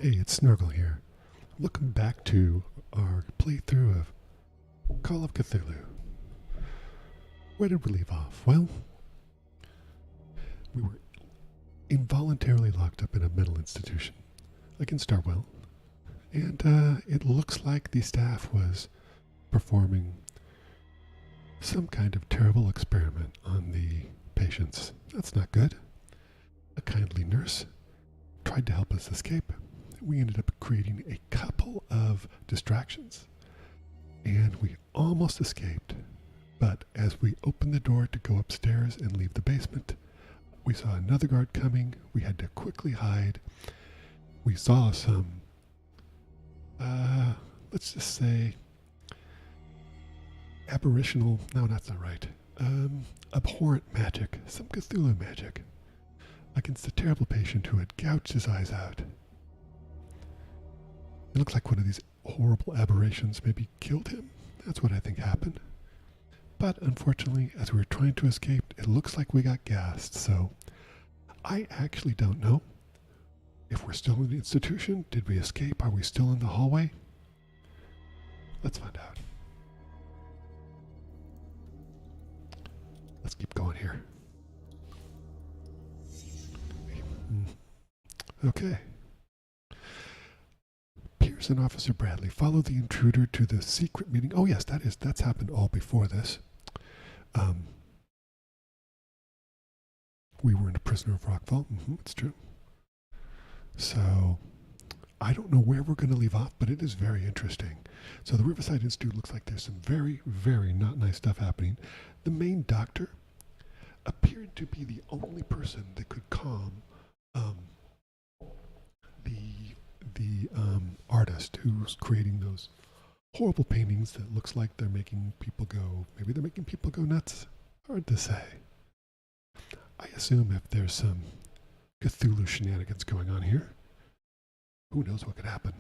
Hey, it's Snurgle here. Welcome back to our playthrough of Call of Cthulhu. Where did we leave off? Well, we were involuntarily locked up in a mental institution against our will, and it looks like the staff was performing some kind of terrible experiment on the patients. That's not good. A kindly nurse tried to help us escape. We ended up creating a couple of distractions, and we almost escaped. But as we opened the door to go upstairs and leave the basement, we saw another guard coming. We had to quickly hide. We saw some, let's just say, aberrational, no, that's not right, abhorrent magic, some Cthulhu magic, against a terrible patient who had gouged his eyes out. It looked like one of these horrible aberrations maybe killed him. That's what I think happened. But unfortunately, as we were trying to escape, it looks like we got gassed. So I actually don't know if we're still in the institution. Did we escape? Are we still in the hallway? Let's find out. Let's keep going here. Okay. Pierce and Officer Bradley follow the intruder to the secret meeting. Oh yes, that's happened all before this. We weren't a prisoner of Rockfall. It's true. So I don't know where we're going to leave off, but it is very interesting. So the Riverside Institute looks like there's some very, very not nice stuff happening. The main doctor appeared to be the only person that could calm the artist who's creating those horrible paintings that looks like they're making people go, maybe they're making people go nuts. Hard to say. I assume if there's some Cthulhu shenanigans going on here, who knows what could happen.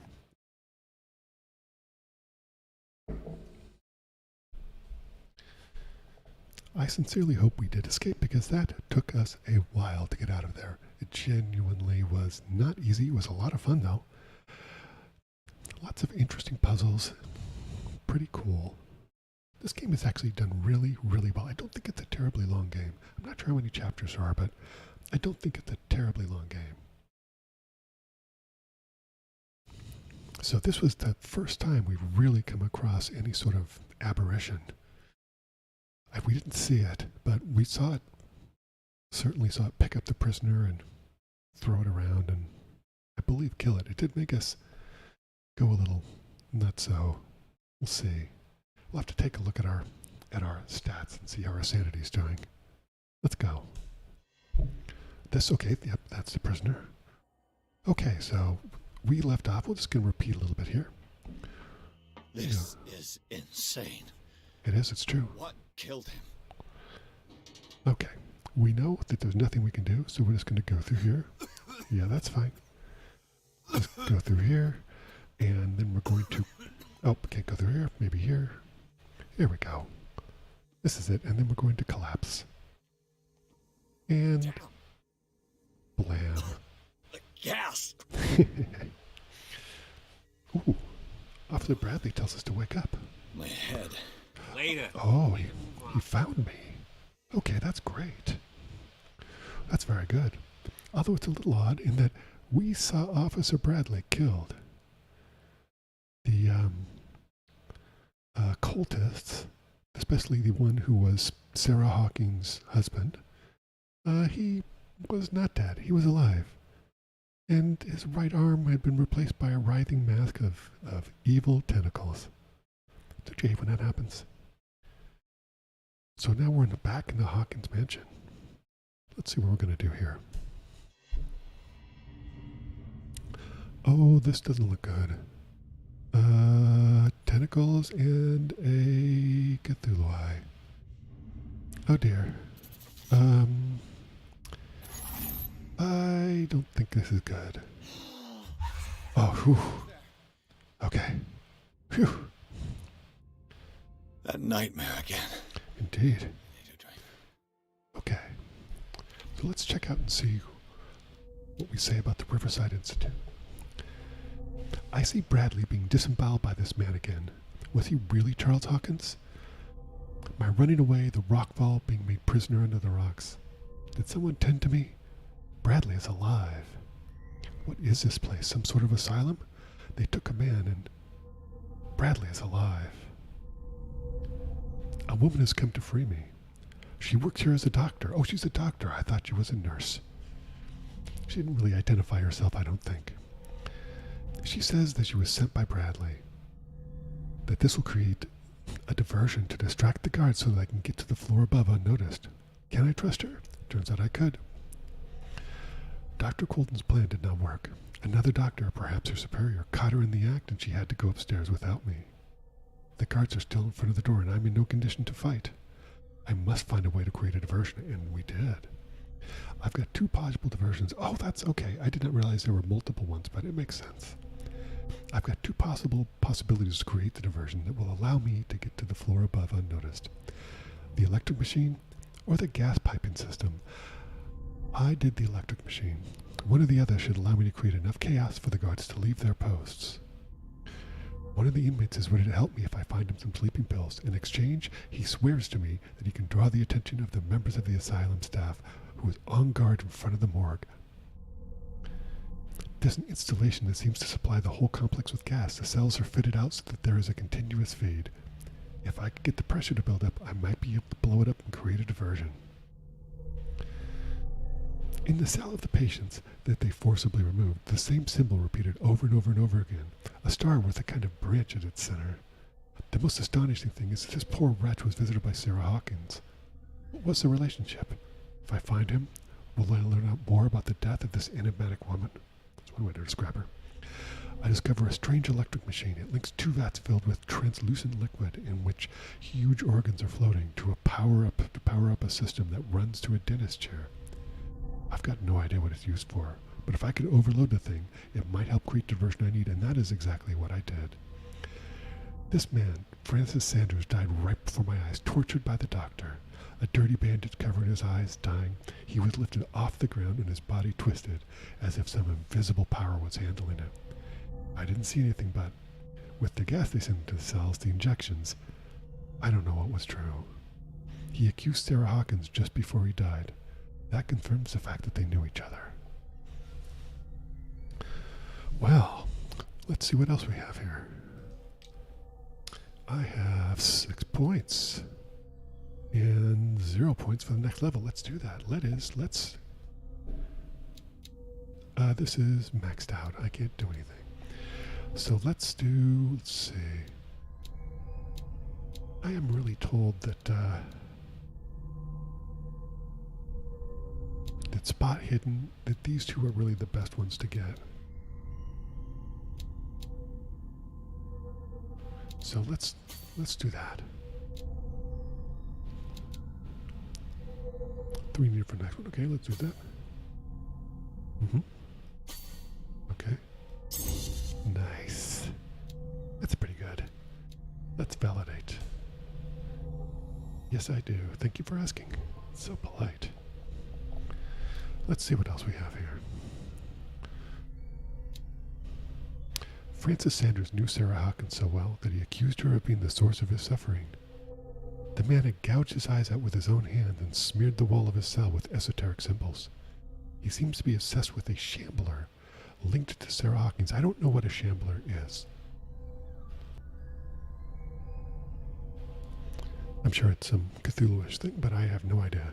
I sincerely hope we did escape, because that took us a while to get out of there. It genuinely was not easy. It was a lot of fun though. Lots of interesting puzzles. Pretty cool. This game is actually done really, really well. I don't think it's a terribly long game. I'm not sure how many chapters there are, but I don't think it's a terribly long game. So this was the first time we've really come across any sort of aberration. We didn't see it, but we saw it, certainly saw it pick up the prisoner and throw it around and I believe kill it. It did make us go a little nuts, so we'll see. We'll have to take a look at our stats and see how our sanity's doing. Let's go. This, okay, yep, that's the prisoner. Okay, so we left off. We're just going to repeat a little bit here. This is insane. It is, it's true. What killed him? Okay, we know that there's nothing we can do, so we're just going to go through here. Yeah, that's fine. Just go through here, and then we're going to, oh, can't go through here, maybe here. Here we go. This is it, and then we're going to collapse. And blam. The gas! Ooh, Officer Bradley tells us to wake up. My head. Later. Oh, he found me. Okay, that's great. That's very good. Although it's a little odd in that we saw Officer Bradley killed. The cultists, especially the one who was Sarah Hawking's husband, he was not dead. He was alive. And his right arm had been replaced by a writhing mask of evil tentacles. Don't you hate when that happens? So now we're back in the Hawkins mansion. Let's see what we're going to do here. Oh, this doesn't look good. Tentacles and a Cthulhu eye. Oh dear. I don't think this is good. Oh, whew. Okay. Phew. That nightmare again. Indeed. Okay. So let's check out and see what we say about the Riverside Institute. I see Bradley being disemboweled by this man again. Was he really Charles Hawkins? My running away, the rock fall, being made prisoner under the rocks. Did someone tend to me? Bradley is alive. What is this place? Some sort of asylum? They took a man and Bradley is alive. A woman has come to free me. She works here as a doctor. Oh, she's a doctor. I thought she was a nurse. She didn't really identify herself, I don't think. She says that she was sent by Bradley. That this will create a diversion to distract the guards so that I can get to the floor above unnoticed. Can I trust her? Turns out I could. Dr. Colton's plan did not work. Another doctor, perhaps her superior, caught her in the act and she had to go upstairs without me. The guards are still in front of the door and I'm in no condition to fight. I must find a way to create a diversion, and we did. I've got 2 possible diversions. Oh, that's okay. I did not realize there were multiple ones, but it makes sense. I've got 2 possibilities to create the diversion that will allow me to get to the floor above unnoticed. The electric machine or the gas piping system. I did the electric machine. One or the other should allow me to create enough chaos for the guards to leave their posts. One of the inmates is ready to help me if I find him some sleeping pills. In exchange, he swears to me that he can draw the attention of the members of the asylum staff who is on guard in front of the morgue. There's an installation that seems to supply the whole complex with gas. The cells are fitted out so that there is a continuous feed. If I could get the pressure to build up, I might be able to blow it up and create a diversion. In the cell of the patients that they forcibly removed, the same symbol repeated over and over and over again, a star with a kind of branch at its center. The most astonishing thing is that this poor wretch was visited by Sarah Hawkins. What was the relationship? If I find him, will I learn out more about the death of this enigmatic woman? That's one way to describe her. I discover a strange electric machine. It links 2 vats filled with translucent liquid in which huge organs are floating to power up a system that runs to a dentist chair. I've got no idea what it's used for, but if I could overload the thing, it might help create the diversion I need, and that is exactly what I did. This man, Francis Sanders, died right before my eyes, tortured by the doctor. A dirty bandage covering his eyes, dying. He was lifted off the ground and his body twisted, as if some invisible power was handling it. I didn't see anything, but with the gas they sent into the cells, the injections, I don't know what was true. He accused Sarah Hawkins just before he died. That confirms the fact that they knew each other. Well, let's see what else we have here. I have 6 points and 0 points for the next level. Let's do that. This is maxed out. I can't do anything. So let's see. I am really told that that spot hidden, that these 2 are really the best ones to get. So let's do that. 3 needed for the next one. Okay, let's do that. Okay. Nice. That's pretty good. Let's validate. Yes, I do. Thank you for asking. So polite. Let's see what else we have here. Francis Sanders knew Sarah Hawkins so well that he accused her of being the source of his suffering. The man had gouged his eyes out with his own hand and smeared the wall of his cell with esoteric symbols. He seems to be obsessed with a shambler linked to Sarah Hawkins. I don't know what a shambler is. I'm sure it's some Cthulhu-ish thing, but I have no idea.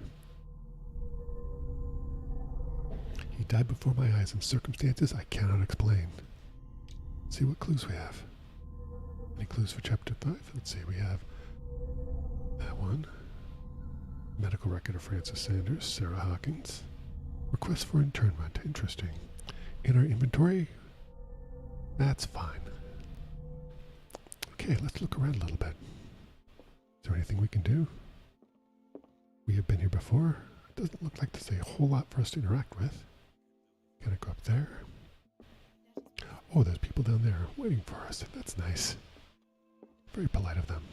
He died before my eyes in circumstances I cannot explain. Let's see what clues we have. Any clues for chapter 5? Let's see, we have that one. Medical record of Francis Sanders, Sarah Hawkins. Request for internment. Interesting. In our inventory? That's fine. Okay, let's look around a little bit. Is there anything we can do? We have been here before. It doesn't look like there's a whole lot for us to interact with. Gotta go up there. Oh, there's people down there waiting for us. That's nice. Very polite of them.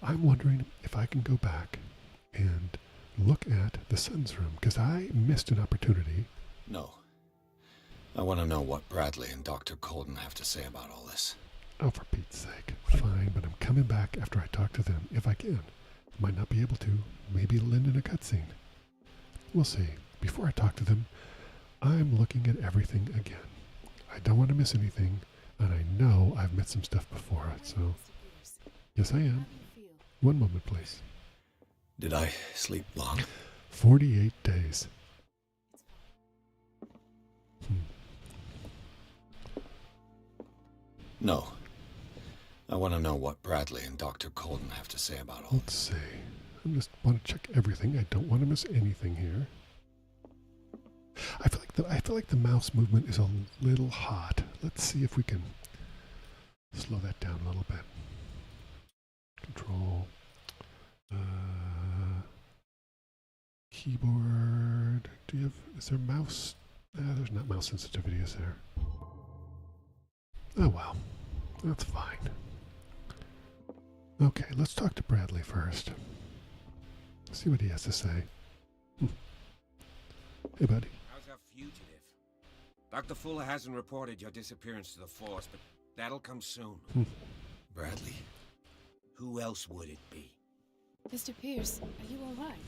I'm wondering if I can go back and look at the son's room, because I missed an opportunity. No. I want to know what Bradley and Dr. Colden have to say about all this. Oh, for Pete's sake. Fine, but I'm coming back after I talk to them, if I can. Might not be able to. Maybe it'll end in a cutscene. We'll see. Before I talk to them, I'm looking at everything again. I don't want to miss anything, and I know I've met some stuff before, so... Yes, I am. One moment, please. Did I sleep long? 48 days. No. I want to know what Bradley and Dr. Colden have to say about all Let's see. I just want to check everything. I don't want to miss anything here. I feel like the mouse movement is a little hot. Let's see if we can slow that down a little bit. Control. Keyboard. Do you have? Is there mouse? There's not mouse sensitivity, is there? Oh well, that's fine. Okay, let's talk to Bradley first. See what he has to say. Hey, buddy. How's our fugitive? Dr. Fuller hasn't reported your disappearance to the force, but that'll come soon. Bradley? Who else would it be? Mr. Pierce, are you all right?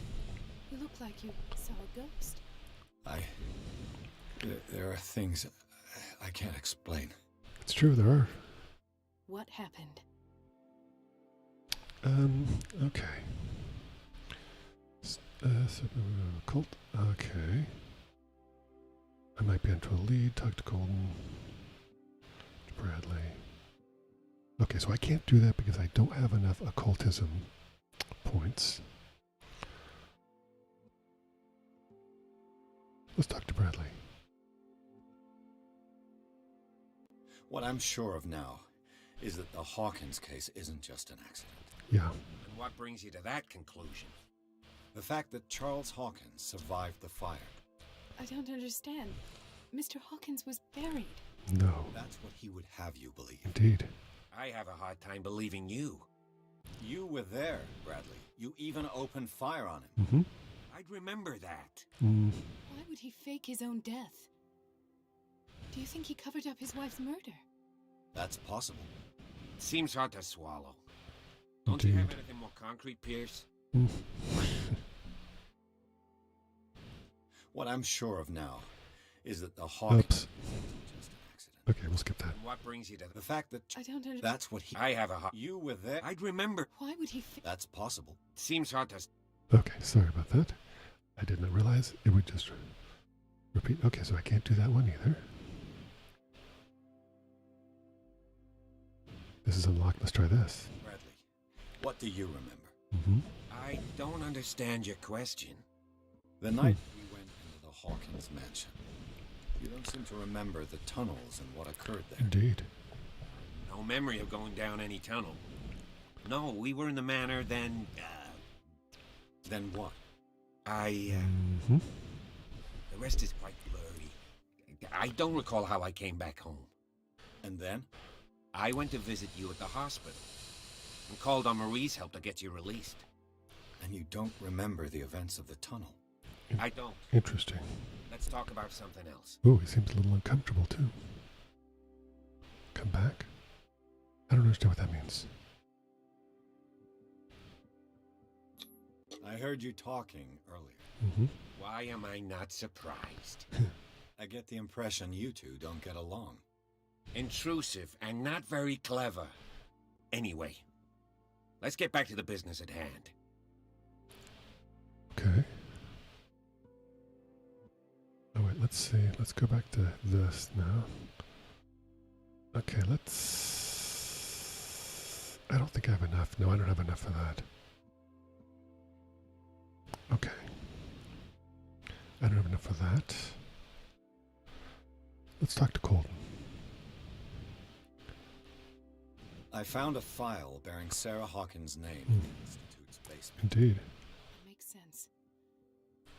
You look like you saw a ghost. There are things I can't explain. It's true, there are. What happened? Okay. Cult. Okay. I might be into a lead. Talk to Colden. Bradley. Okay, so I can't do that because I don't have enough occultism points. Let's talk to Bradley. What I'm sure of now is that the Hawkins case isn't just an accident. Yeah. And what brings you to that conclusion? The fact that Charles Hawkins survived the fire. I don't understand. Mr. Hawkins was buried. No. That's what he would have you believe. Indeed. I have a hard time believing you. You were there, Bradley. You even opened fire on him. Mm-hmm. I'd remember that. Why would he fake his own death? Do you think he covered up his wife's murder? That's possible. Seems hard to swallow. Don't you have Indeed. anything more concrete, Pierce? What I'm sure of now is that the Hawkins Oops. isn't just an accident. Okay, we'll skip that. And what brings you to The fact that I don't understand. that's what he... I have a hard... You were there. I'd remember. Why would he fake... That's possible. Seems hard to... Okay, sorry about that. I did not realize it would just repeat. Okay, so I can't do that one either. This is unlocked. Let's try this. Bradley, what do you remember? I don't understand your question. The night we went into the Hawkins mansion. You don't seem to remember the tunnels and what occurred there. Indeed. No memory of going down any tunnel. No, we were in the manor, then, Then what? the rest is quite blurry. I don't recall how I came back home. And then? I went to visit you at the hospital and called on Marie's help to get you released. And you don't remember the events of the tunnel. I don't. Interesting. Let's talk about something else. Ooh, he seems a little uncomfortable too. Come back? I don't understand what that means. I heard you talking earlier. Why am I not surprised? I get the impression you two don't get along. Intrusive and not very clever. Anyway, let's get back to the business at hand. Okay. Oh wait, let's see. Let's go back to this now. Okay, let's... I don't think I have enough. No, I don't have enough for that. Okay. I don't have enough for that. Let's talk to Colden. I found a file bearing Sarah Hawkins' name in the Institute's basement. Indeed. That makes sense.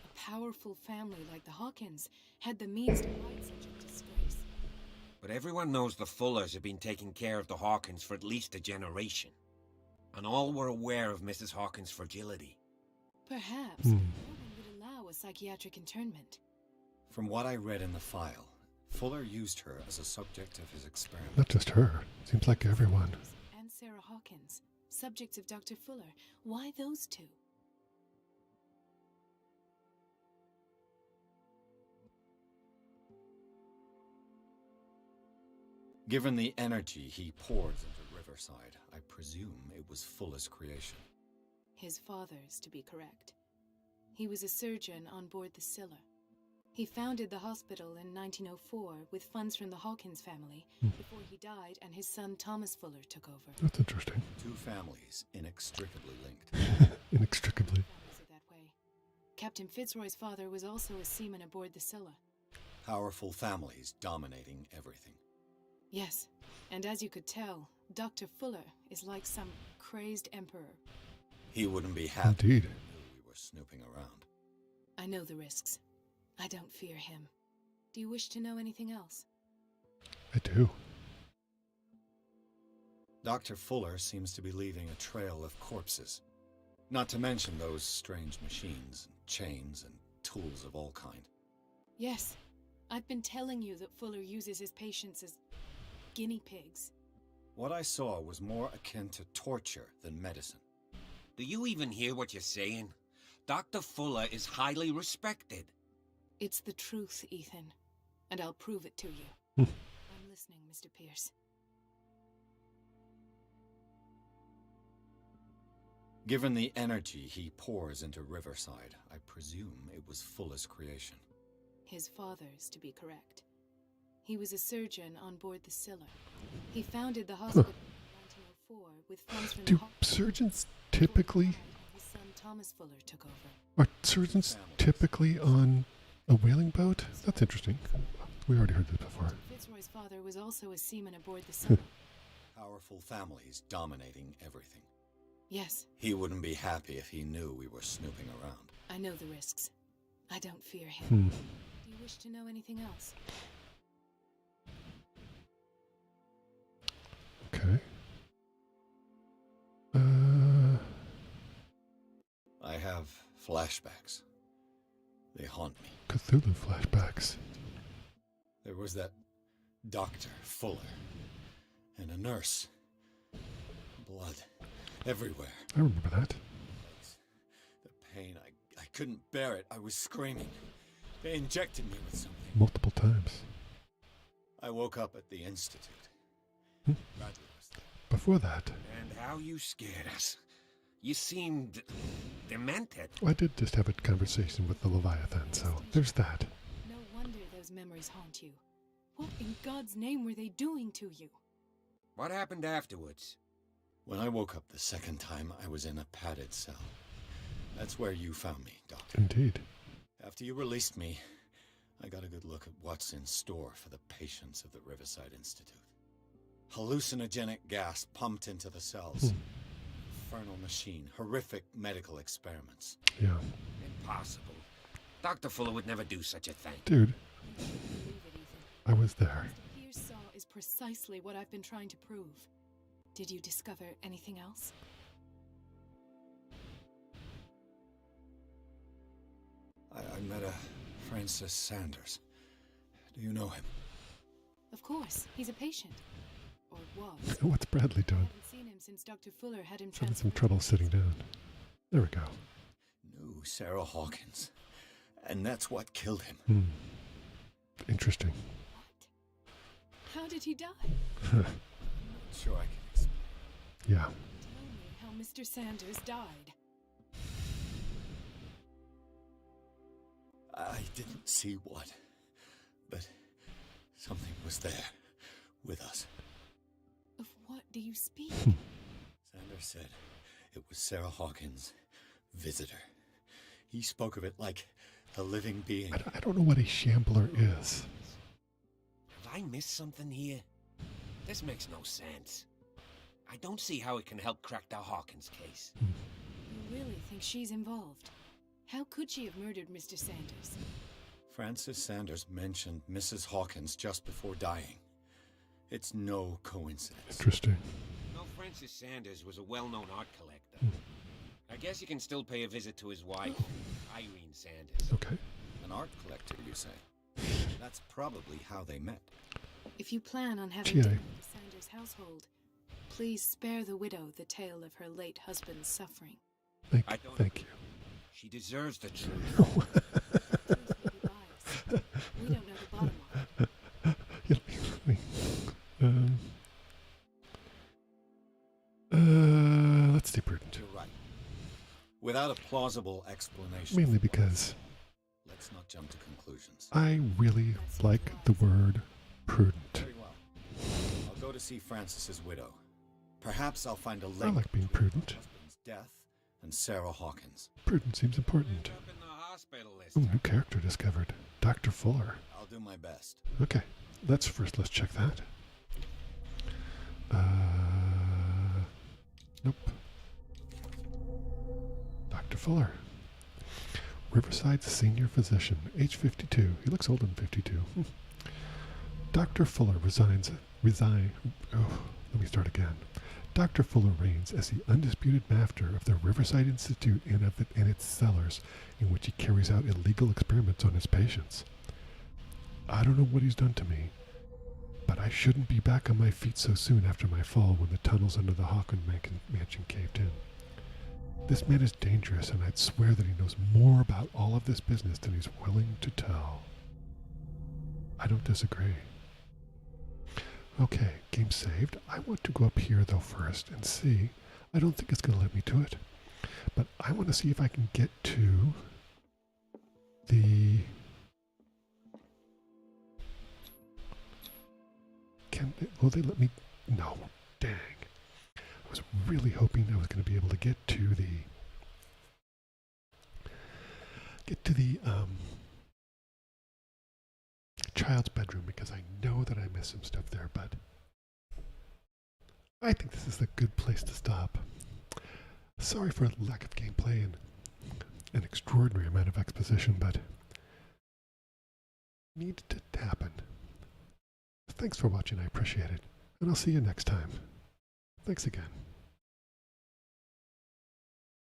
A powerful family like the Hawkins had the means to hide such a disgrace. But everyone knows the Fullers have been taking care of the Hawkins for at least a generation. And all were aware of Mrs. Hawkins' fragility. Perhaps no one would allow a psychiatric internment. From what I read in the file, Fuller used her as a subject of his experiment. Not just her. Seems like everyone. And Sarah Hawkins, subjects of Dr. Fuller. Why those two? Given the energy he pours into Riverside, I presume it was Fuller's creation. His father's, to be correct. He was a surgeon on board the Scylla. He founded the hospital in 1904 with funds from the Hawkins family before he died and his son Thomas Fuller took over. That's interesting. Two families inextricably linked. Inextricably. Families are that way. Captain Fitzroy's father was also a seaman aboard the Scylla. Powerful families dominating everything. Yes, and as you could tell, Dr. Fuller is like some crazed emperor. He wouldn't be happy Indeed. if he knew we were snooping around. I know the risks. I don't fear him. Do you wish to know anything else? I do. Dr. Fuller seems to be leaving a trail of corpses. Not to mention those strange machines, and chains, and tools of all kind. Yes, I've been telling you that Fuller uses his patients as guinea pigs. What I saw was more akin to torture than medicine. Do you even hear what you're saying? Dr. Fuller is highly respected. It's the truth, Ethan, and I'll prove it to you. Hmm. I'm listening, Mr. Pierce. Given the energy he pours into Riverside, I presume it was Fuller's creation. His father's, to be correct. He was a surgeon on board the Scylla. He founded the hospital in 1904 with funds from Do the surgeons typically... His son Thomas Fuller took over. Are surgeons typically on a whaling boat? That's interesting. We already heard this before. Fitzroy's father was also a seaman aboard the Scylla. Powerful families dominating everything. Yes, He wouldn't be happy if he knew we were snooping around. I know the risks. I don't fear him. Hmm. Do you wish to know anything else? Okay. I have flashbacks. They haunt me. Cthulhu flashbacks. There was that Dr. Fuller and a nurse. Blood everywhere. I remember that. The pain, I couldn't bear it. I was screaming. They injected me with something. Multiple times. I woke up at the institute. Hmm. Bradley was there. Before that, And how you scared us. You seemed demented. I did just have a conversation with the Leviathan, so there's that. No wonder those memories haunt you. What in God's name were they doing to you? What happened afterwards? When I woke up the second time, I was in a padded cell. That's where you found me, Doctor. Indeed. After you released me, I got a good look at what's in store for the patients of the Riverside Institute. Hallucinogenic gas pumped into the cells. Infernal machine, horrific medical experiments. Yeah. Impossible. Dr. Fuller would never do such a thing. Dude, Believe it, Ethan. I was there. What Pierce saw is precisely what I've been trying to prove. Did you discover anything else? I met a Francis Sanders. Do you know him? Of course, he's a patient. Or was. What's Bradley I doing? haven't seen him since Dr. Fuller had him He's having some transferred. trouble sitting down. There we go. Knew Sarah Hawkins. And that's what killed him. Hmm. Interesting. What? How did he die? Not sure I can explain. Yeah. Tell me how Mr. Sanders died. I didn't see what, but something was there with us. Of what do you speak? Sanders said it was Sarah Hawkins' visitor. He spoke of it like a living being. I don't know what a shambler is. Have I missed something here? This makes no sense. I don't see how it can help crack the Hawkins case. You really think she's involved? How could she have murdered Mr. Sanders? Francis Sanders mentioned Mrs. Hawkins just before dying. It's no coincidence. Interesting. No, Francis Sanders was a well-known art collector. I guess you can still pay a visit to his wife, Irene Sanders. Okay. An art collector, you say? That's That's probably how they met. If you plan on having Gee, dinner with the Sanders household, please spare the widow the tale of her late husband's suffering. Thank you. She deserves the truth. Truth may be biased. We don't know the bottom line. Let's stay prudent. You're right. Without a plausible explanation. Mainly because Let's not jump to conclusions. I really like the word prudent. Very well. I'll go to see Francis's widow. Perhaps I'll find a I link like being between prudent. her husband's death and Sarah Hawkins. Prudent seems important. End up in the hospital this Ooh, time. new character discovered. Dr. Fuller. I'll do my best. Okay, let's check that. Nope. Dr. Fuller. Riverside senior physician, age 52. He looks older than 52. Dr. Fuller Dr. Fuller reigns as the undisputed master of the Riverside Institute and its cellars, in which he carries out illegal experiments on his patients. I don't know what he's done to me, but I shouldn't be back on my feet so soon after my fall when the tunnels under the Hawkins mansion caved in. This man is dangerous, and I'd swear that he knows more about all of this business than he's willing to tell. I don't disagree. Okay, game saved. I want to go up here, though, first and see. I don't think it's going to let me do it. But I want to see if I can get to the... Will they let me... No. Dang. I was really hoping I was going to be able to get to the... child's bedroom, because I know that I missed some stuff there, but I think this is a good place to stop. Sorry for the lack of gameplay and an extraordinary amount of exposition, but needed to happen. Thanks for watching, I appreciate it, and I'll see you next time. Thanks again.